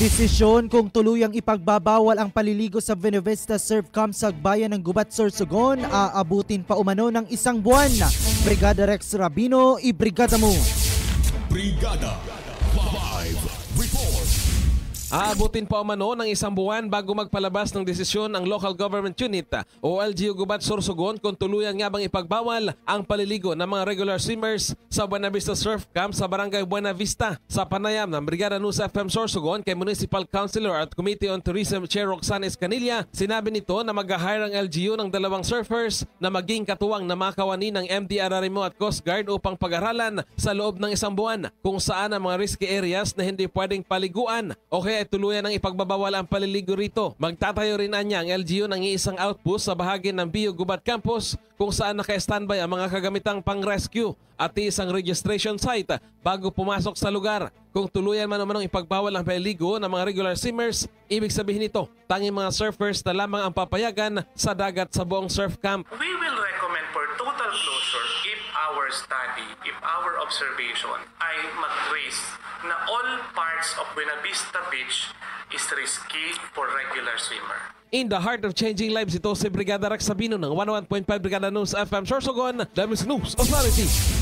Desisyon kung tuluyang ipagbabawal ang paliligo sa Buena Vista Surf Camp sa bayan ng Gubat, Sorsogon, aabutin pa umano ng 1 buwan. Brigada Rex Rabino, ibrigada mo. Brigada Live Report. Aabutin pa umano ng 1 buwan bago magpalabas ng desisyon ang Local Government Unit o LGU Gubat, Sorsogon kung tuluyan nga bang ipagbawal ang paliligo ng mga regular swimmers sa Buena Vista Surf Camp sa Barangay Buena Vista. Sa panayam ng Brigada News FM Sorsogon kay Municipal Councilor at Committee on Tourism Chair Roxanne Escanilla, sinabi nito na mag-hire ang LGU ng 2 surfers na maging katuwang na mga kawani ng MDRRMO at Coast Guard upang pag-aralan sa loob ng 1 buwan kung saan ang mga risky areas na hindi pwedeng paliguan o kaya tuluyan ng ipagbabawal ang paliligo rito. Magtatayo rin niya ang LGU ng isang outpost sa bahagi ng BU Gubat Campus kung saan naka-standby ang mga kagamitang pang-rescue at isang registration site bago pumasok sa lugar. Kung tuluyan man naman ipagbawal ang paliligo ng mga regular swimmers, ibig sabihin nito, tanging mga surfers na lamang ang papayagan sa dagat sa buong surf camp. We will recommend for total closure if our study, if our observation ay mag-trace na all parts of Buena Vista Beach is risky for regular swimmer. In the heart of changing lives, ito si Brigada Rex Sabino ng 101.5 Brigada News FM Sorsogon, the News Authority.